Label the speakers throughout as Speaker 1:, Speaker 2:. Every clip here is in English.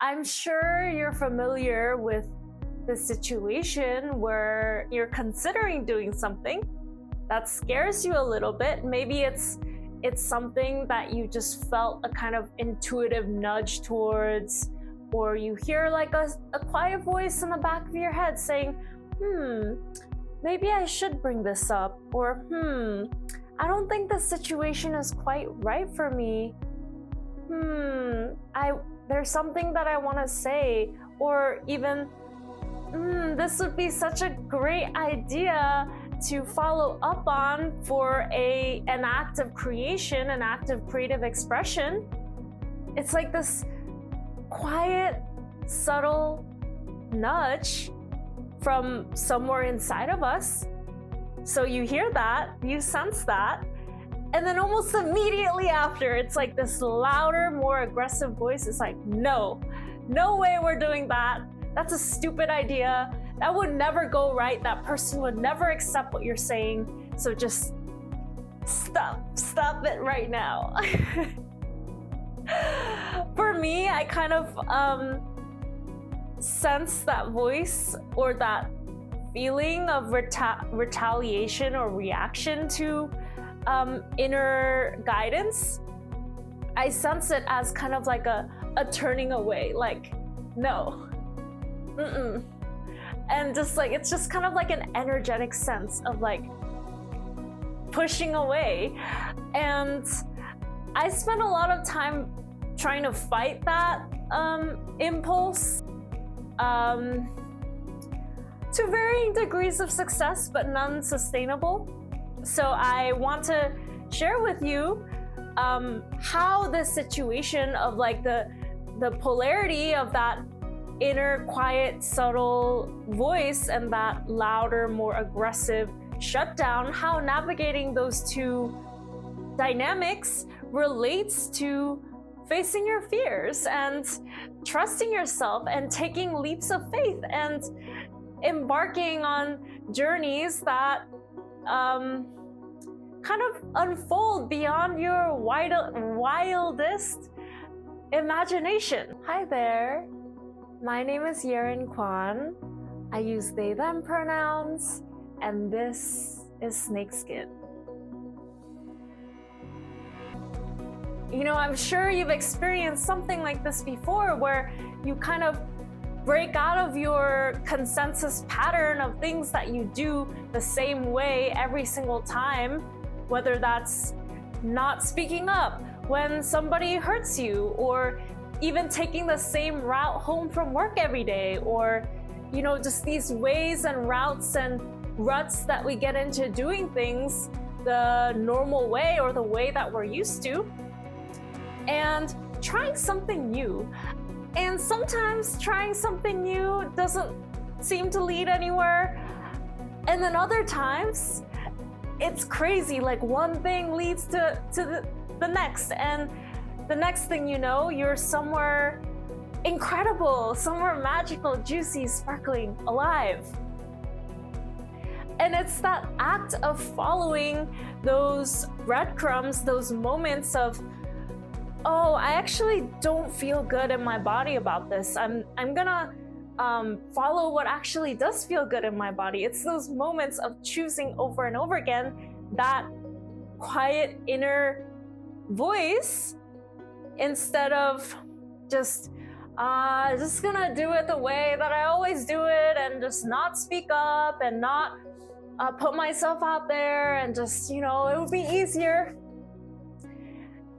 Speaker 1: I'm sure you're familiar with the situation where you're considering doing something that scares you a little bit. Maybe it's something that you just felt a kind of intuitive nudge towards, or you hear like a quiet voice in the back of your head saying, maybe I should bring this up, or I don't think the situation is quite right for me. There's something that I want to say, or even this would be such a great idea to follow up on for an act of creation, an act of creative expression. It's like this quiet, subtle nudge from somewhere inside of us. So you hear that, you sense that, and then almost immediately after, it's like this louder, more aggressive voice. It's like, no way we're doing that. That's a stupid idea. That would never go right. That person would never accept what you're saying. So just stop it right now. For me, I kind of sense that voice or that feeling of retaliation or reaction to inner guidance. I sense it as kind of like a turning away, like, no. And just like, it's just kind of like an energetic sense of like pushing away. And I spent a lot of time trying to fight that impulse to varying degrees of success, but none sustainable. So I want to share with you how this situation of like the polarity of that inner quiet, subtle voice and that louder, more aggressive shutdown, how navigating those two dynamics relates to facing your fears and trusting yourself and taking leaps of faith and embarking on journeys that kind of unfold beyond your wildest imagination. Hi there, my name is Yerin Kwan. I use they, them pronouns, and this is Snakeskin. You know, I'm sure you've experienced something like this before, where you kind of break out of your consensus pattern of things that you do the same way every single time, whether that's not speaking up when somebody hurts you, or even taking the same route home from work every day, or, you know, just these ways and routes and ruts that we get into doing things the normal way or the way that we're used to, and trying something new. And sometimes trying something new doesn't seem to lead anywhere. And then other times, it's crazy, like one thing leads to the next. And the next thing you know, you're somewhere incredible, somewhere magical, juicy, sparkling, alive. And it's that act of following those breadcrumbs, those moments of, oh, I actually don't feel good in my body about this. I'm gonna follow what actually does feel good in my body. It's those moments of choosing over and over again that quiet inner voice, instead of just gonna do it the way that I always do it and just not speak up and not put myself out there and just, you know, it would be easier.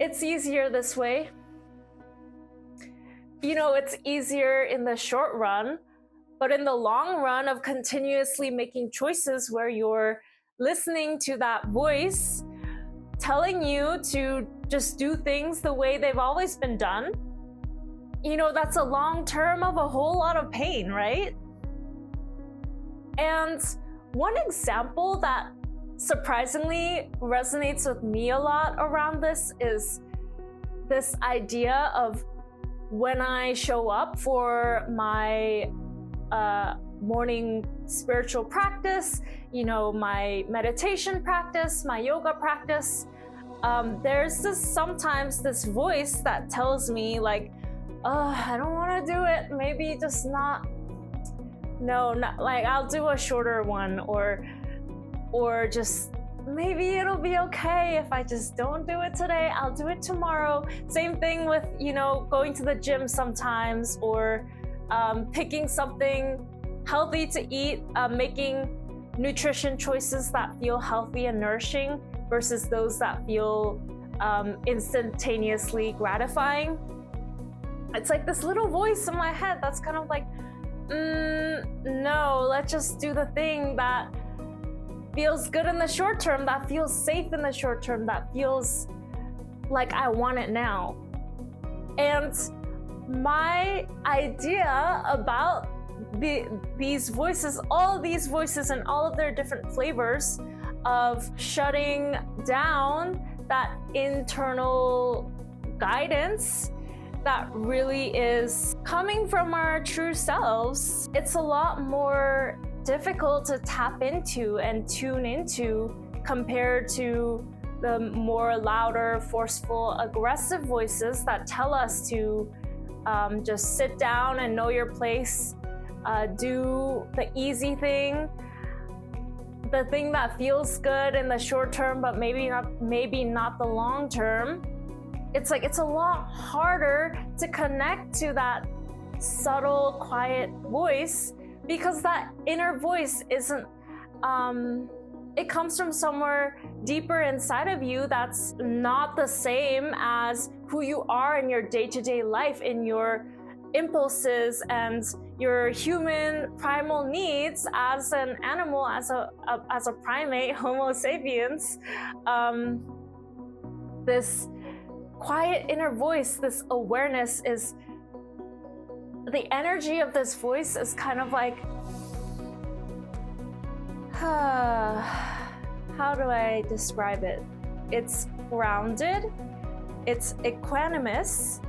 Speaker 1: It's easier this way. You know, it's easier in the short run, but in the long run of continuously making choices where you're listening to that voice telling you to just do things the way they've always been done, you know, that's a long term of a whole lot of pain, right? And one example that surprisingly resonates with me a lot around this is this idea of when I show up for my morning spiritual practice, you know, my meditation practice, my yoga practice, there's sometimes this voice that tells me like, I don't want to do it. Maybe just not. No, not like I'll do a shorter one, or just maybe it'll be okay if I just don't do it today. I'll do it tomorrow. Same thing with, going to the gym sometimes, or picking something healthy to eat, making nutrition choices that feel healthy and nourishing versus those that feel instantaneously gratifying. It's like this little voice in my head that's kind of like, no, let's just do the thing that feels good in the short term, that feels safe in the short term, that feels like I want it now. And my idea about these voices, all these voices and all of their different flavors of shutting down that internal guidance that really is coming from our true selves, it's a lot more difficult to tap into and tune into compared to the more louder, forceful, aggressive voices that tell us to just sit down and know your place, do the easy thing, the thing that feels good in the short term, but maybe not the long term. It's like it's a lot harder to connect to that subtle, quiet voice, because that inner voice isn't, it comes from somewhere deeper inside of you that's not the same as who you are in your day-to-day life, in your impulses and your human primal needs as an animal, as a primate, Homo sapiens. This quiet inner voice, this awareness, is the energy of this voice is kind of like, how do I describe it? It's grounded, it's equanimous,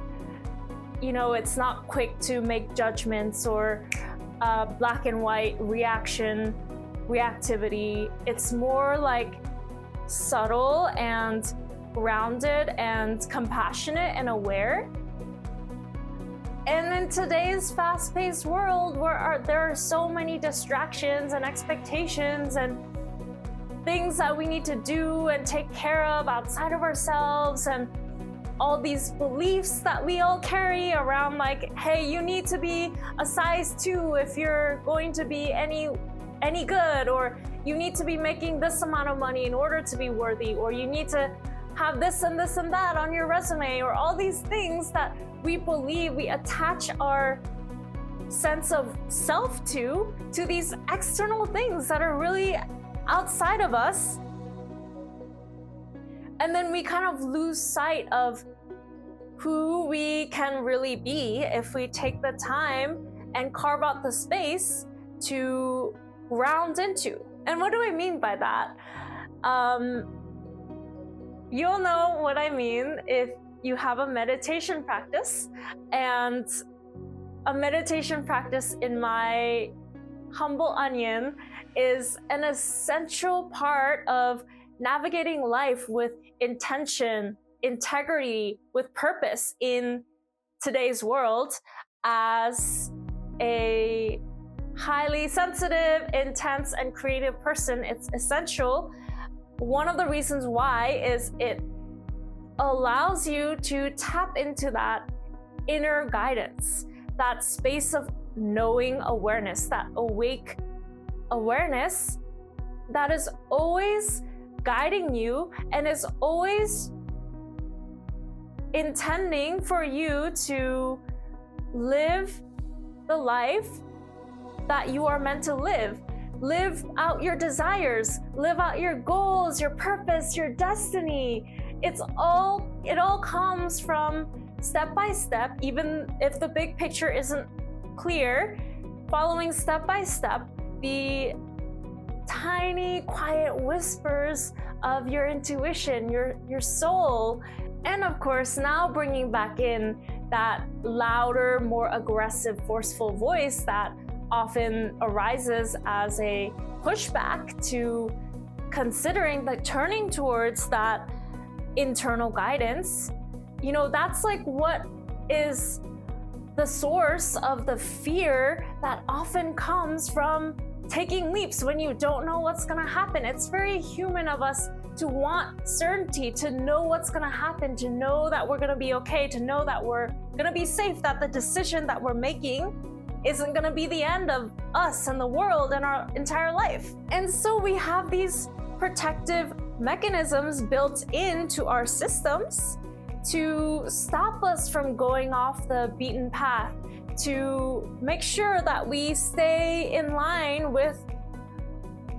Speaker 1: it's not quick to make judgments or black and white reactivity. It's more like subtle and grounded and compassionate and aware. And in today's fast-paced world, where there are so many distractions and expectations and things that we need to do and take care of outside of ourselves, and all these beliefs that we all carry around, like, hey, you need to be a size 2 if you're going to be any good, or you need to be making this amount of money in order to be worthy, or you need to have this and this and that on your resume, or all these things that we believe, we attach our sense of self to these external things that are really outside of us. And then we kind of lose sight of who we can really be if we take the time and carve out the space to ground into. And what do I mean by that? You'll know what I mean if you have a meditation practice. And a meditation practice, in my humble onion, is an essential part of navigating life with intention, integrity, with purpose in today's world. As a highly sensitive, intense, and creative person, it's essential. One of the reasons why is it allows you to tap into that inner guidance, that space of knowing awareness, that awake awareness that is always guiding you and is always intending for you to live the life that you are meant to live. Live out your desires, live out your goals, your purpose, your destiny. It all comes from step by step, even if the big picture isn't clear, following step by step the tiny, quiet whispers of your intuition, your soul. And of course, now bringing back in that louder, more aggressive, forceful voice that often arises as a pushback to considering turning towards that internal guidance. That's like what is the source of the fear that often comes from taking leaps when you don't know what's going to happen. It's very human of us to want certainty, to know what's going to happen, to know that we're going to be okay, to know that we're going to be safe, that the decision that we're making isn't going to be the end of us and the world and our entire life. And so we have these protective mechanisms built into our systems to stop us from going off the beaten path, to make sure that we stay in line with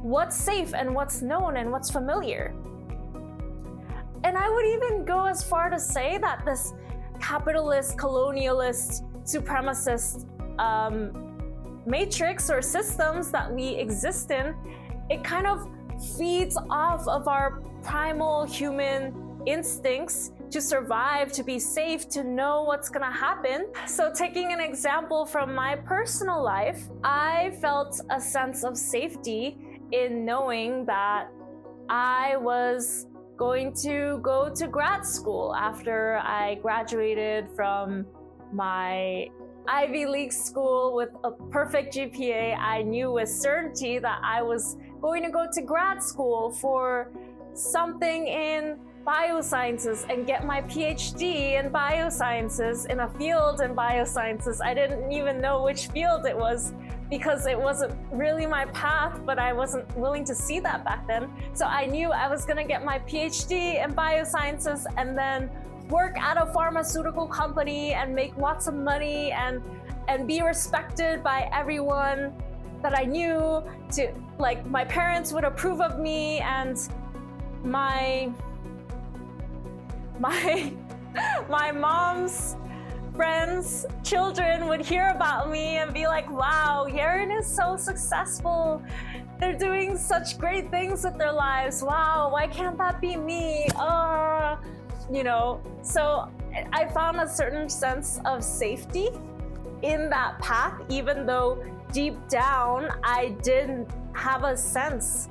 Speaker 1: what's safe and what's known and what's familiar. And I would even go as far to say that this capitalist, colonialist, supremacist matrix or systems that we exist in, it kind of feeds off of our primal human instincts to survive, to be safe, to know what's gonna happen. So taking an example from my personal life, I felt a sense of safety in knowing that I was going to go to grad school after I graduated from my Ivy League school with a perfect GPA. I knew with certainty that I was going to go to grad school for something in biosciences and get my PhD in biosciences, in a field in biosciences. I didn't even know which field it was because it wasn't really my path, but I wasn't willing to see that back then. So I knew I was gonna get my PhD in biosciences and then work at a pharmaceutical company and make lots of money and be respected by everyone that I knew, to like my parents would approve of me, and my mom's friends' children would hear about me and be like, wow, Yaren is so successful. They're doing such great things with their lives. Wow, why can't that be me? So I found a certain sense of safety in that path, even though deep down I didn't have a sense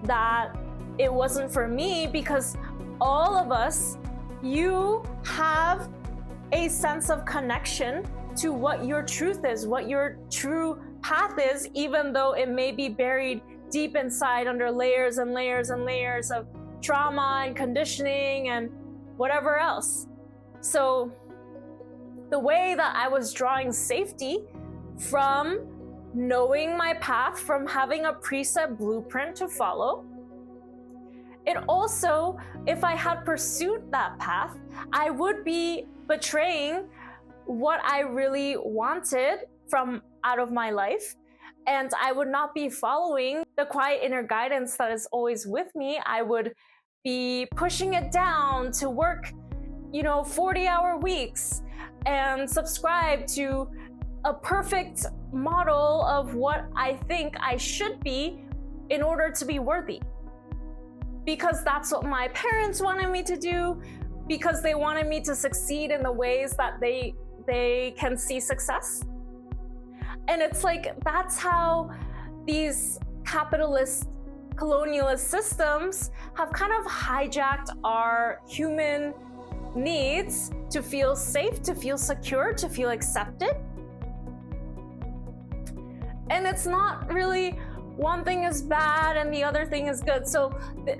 Speaker 1: that it wasn't for me, because all of us, you have a sense of connection to what your truth is, what your true path is, even though it may be buried deep inside under layers and layers and layers of trauma and conditioning and whatever else. So the way that I was drawing safety from knowing my path, from having a preset blueprint to follow, it also, if I had pursued that path, I would be betraying what I really wanted from out of my life, and I would not be following the quiet inner guidance that is always with me. I would be pushing it down to work, 40-hour weeks and subscribe to a perfect model of what I think I should be in order to be worthy. Because that's what my parents wanted me to do, because they wanted me to succeed in the ways that they can see success. And it's like, that's how these capitalist, colonialist systems have kind of hijacked our human needs to feel safe, to feel secure, to feel accepted. And it's not really one thing is bad and the other thing is good. So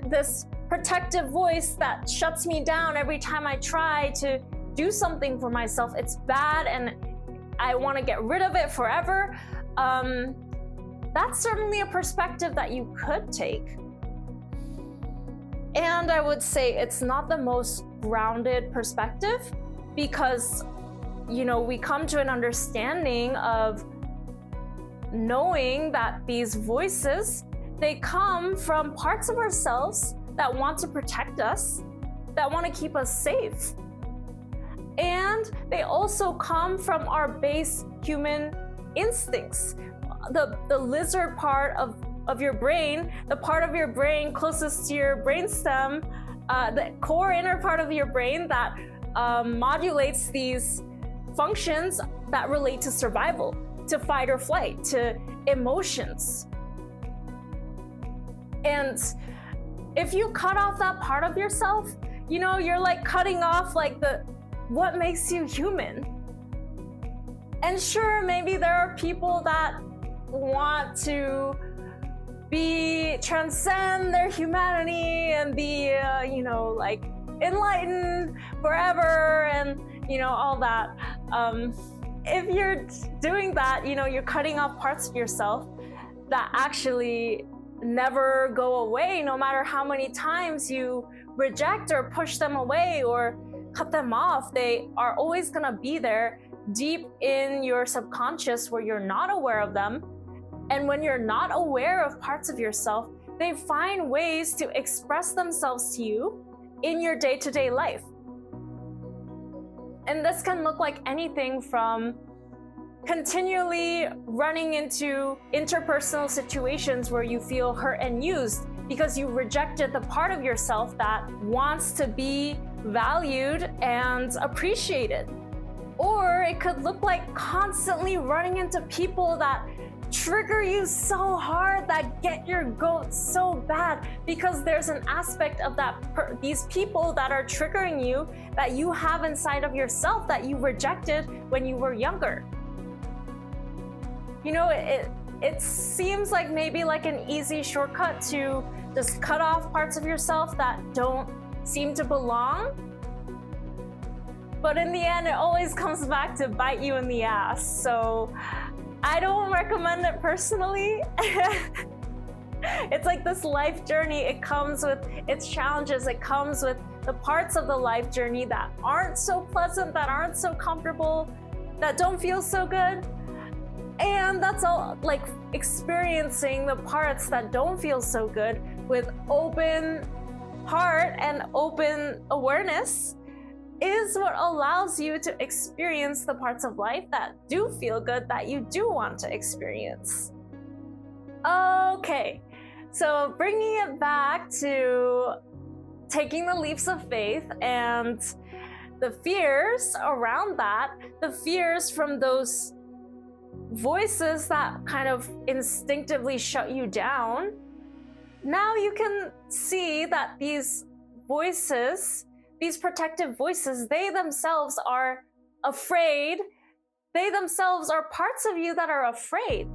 Speaker 1: this protective voice that shuts me down every time I try to do something for myself, it's bad and I want to get rid of it forever. That's certainly a perspective that you could take. And I would say it's not the most grounded perspective, because, we come to an understanding of knowing that these voices, they come from parts of ourselves that want to protect us, that want to keep us safe. And they also come from our base human instincts. The lizard part of your brain, the part of your brain closest to your brainstem, the core inner part of your brain that modulates these functions that relate to survival, to fight or flight, to emotions. And if you cut off that part of yourself, you're like cutting off like what makes you human. And sure, maybe there are people that want to transcend their humanity and be, like enlightened forever and, all that. If you're doing that, you're cutting off parts of yourself that actually never go away, no matter how many times you reject or push them away or cut them off. They are always gonna be there deep in your subconscious where you're not aware of them. And when you're not aware of parts of yourself, they find ways to express themselves to you in your day-to-day life. And this can look like anything from continually running into interpersonal situations where you feel hurt and used because you rejected the part of yourself that wants to be valued and appreciated. Or it could look like constantly running into people that trigger you so hard, that get your goat so bad, because there's an aspect of these people that are triggering you that you have inside of yourself that you rejected when you were younger. It seems like maybe like an easy shortcut to just cut off parts of yourself that don't seem to belong. But in the end, it always comes back to bite you in the ass. So I don't recommend it personally. It's like this life journey. It comes with its challenges. It comes with the parts of the life journey that aren't so pleasant, that aren't so comfortable, that don't feel so good. And that's all, like experiencing the parts that don't feel so good with open heart and open awareness is what allows you to experience the parts of life that do feel good, that you do want to experience. Okay, so bringing it back to taking the leaps of faith and the fears around that, the fears from those voices that kind of instinctively shut you down. Now you can see that these voices, these protective voices, they themselves are afraid. They themselves are parts of you that are afraid.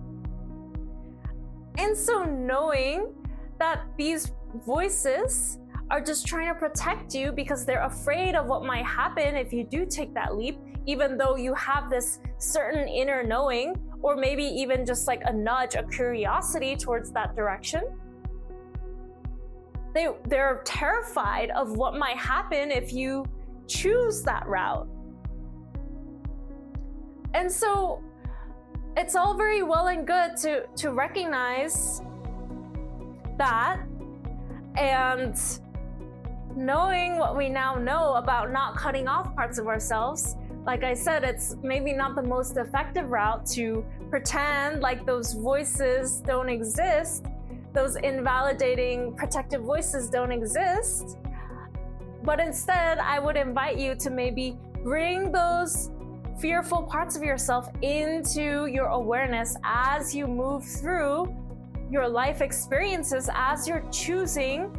Speaker 1: And so knowing that these voices are just trying to protect you because they're afraid of what might happen if you do take that leap, even though you have this certain inner knowing, or maybe even just like a nudge, a curiosity towards that direction. They're terrified of what might happen if you choose that route. And so it's all very well and good to recognize that, and knowing what we now know about not cutting off parts of ourselves. Like I said, it's maybe not the most effective route to pretend like those voices don't exist, those invalidating protective voices don't exist. But instead, I would invite you to maybe bring those fearful parts of yourself into your awareness as you move through your life experiences, as you're choosing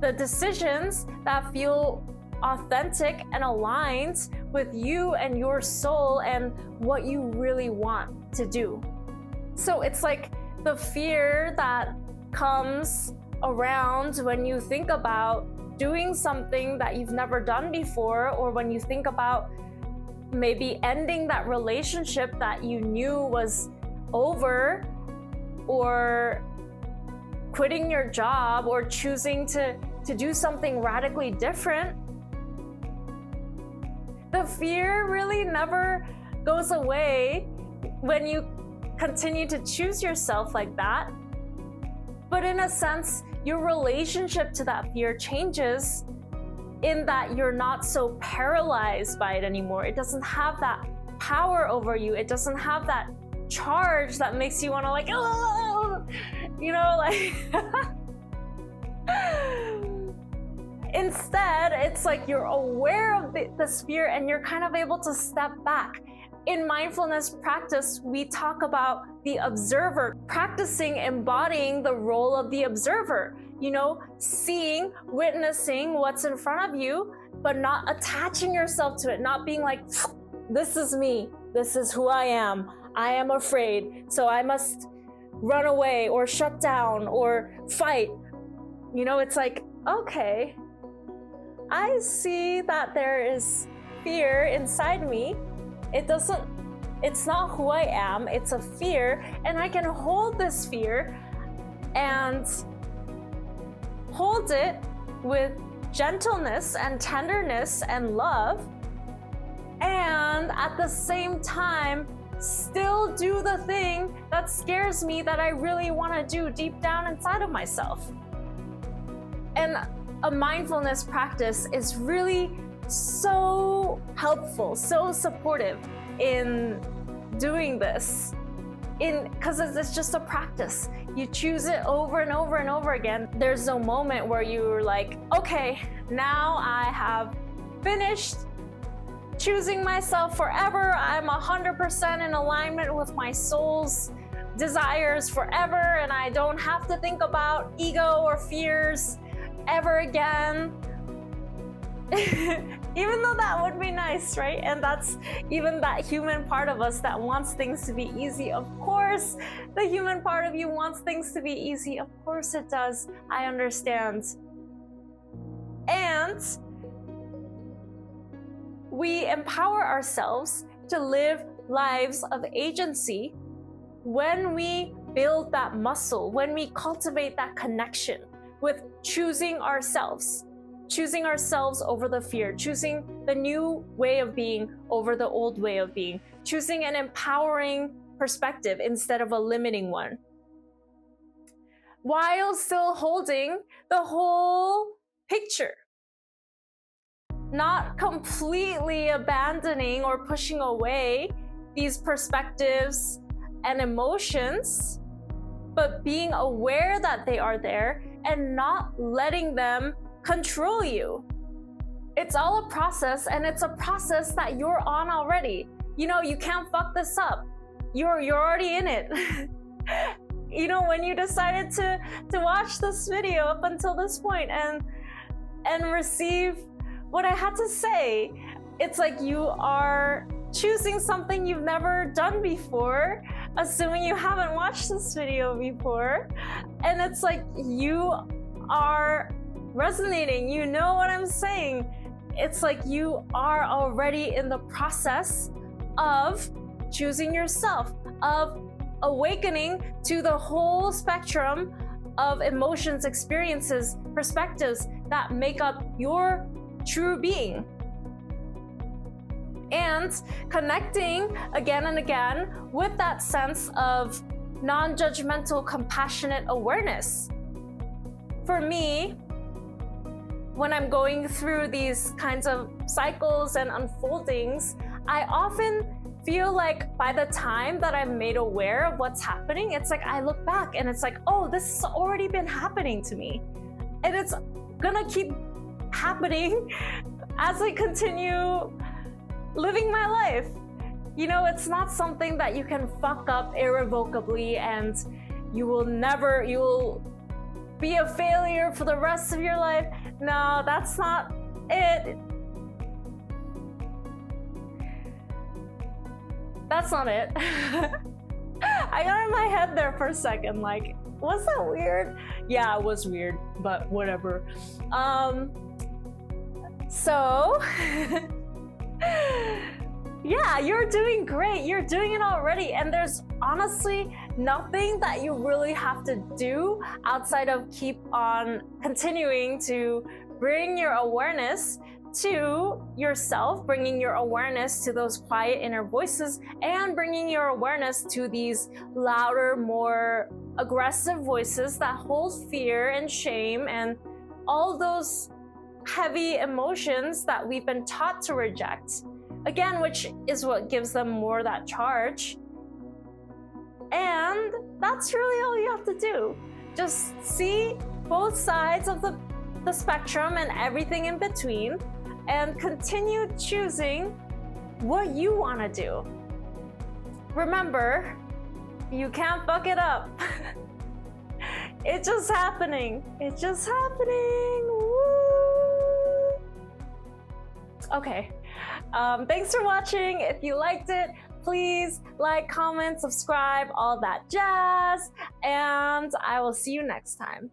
Speaker 1: the decisions that feel authentic and aligned with you and your soul and what you really want to do. So it's like the fear that comes around when you think about doing something that you've never done before, or when you think about maybe ending that relationship that you knew was over, or quitting your job, or choosing to do something radically different. The fear really never goes away when you continue to choose yourself like that. But in a sense, your relationship to that fear changes in that you're not so paralyzed by it anymore. It doesn't have that power over you. It doesn't have that charge that makes you want to like, oh, Instead, it's like you're aware of this fear and you're kind of able to step back. In mindfulness practice, we talk about the observer, practicing embodying the role of the observer, seeing, witnessing what's in front of you, but not attaching yourself to it, not being like, this is me, this is who I am. I am afraid, so I must run away or shut down or fight. You know, it's like, okay, I see that there is fear inside me. It's not who I am, it's a fear, and I can hold this fear and hold it with gentleness and tenderness and love, and at the same time still do the thing that scares me that I really want to do deep down inside of myself. And a mindfulness practice is really so helpful, so supportive in doing this, because it's just a practice. You choose it over and over and over again. There's no moment where you're like, okay, now I have finished choosing myself forever. I'm 100% in alignment with my soul's desires forever, and I don't have to think about ego or fears ever again. Even though that would be nice, right? And that's even that human part of us that wants things to be easy. Of course, the human part of you wants things to be easy. Of course it does. I understand. And we empower ourselves to live lives of agency when we build that muscle, when we cultivate that connection with choosing ourselves over the fear, choosing the new way of being over the old way of being, choosing an empowering perspective instead of a limiting one, while still holding the whole picture. Not completely abandoning or pushing away these perspectives and emotions, but being aware that they are there and not letting them control you. It's all a process, and it's a process that you're on already. You know, you can't fuck this up. You're already in it. You know, when you decided to watch this video up until this point and receive what I had to say, it's like you are choosing something you've never done before, assuming you haven't watched this video before, and it's like you are resonating. You know what I'm saying? It's like you are already in the process of choosing yourself, of awakening to the whole spectrum of emotions, experiences, perspectives that make up your true being. And connecting again and again with that sense of non-judgmental, compassionate awareness. For me, when I'm going through these kinds of cycles and unfoldings, I often feel like by the time that I'm made aware of what's happening, it's like I look back and it's like, oh, this has already been happening to me. And it's gonna keep happening as I continue living my life. You know, it's not something that you can fuck up irrevocably and you will be a failure for the rest of your life. No, that's not it. That's not it. I got in my head there for a second, like, was that weird? Yeah, it was weird, but whatever. So, yeah, you're doing great. You're doing it already. And there's honestly nothing that you really have to do outside of keep on continuing to bring your awareness to yourself, bringing your awareness to those quiet inner voices, and bringing your awareness to these louder, more aggressive voices that hold fear and shame and all those heavy emotions that we've been taught to reject. Again, which is what gives them more that charge. And that's really all you have to do. Just see both sides of the spectrum and everything in between, and continue choosing what you want to do. Remember, you can't fuck it up. It's just happening. It's just happening. Woo! Okay. Thanks for watching. If you liked it, Please like, comment, subscribe, all that jazz, and I will see you next time.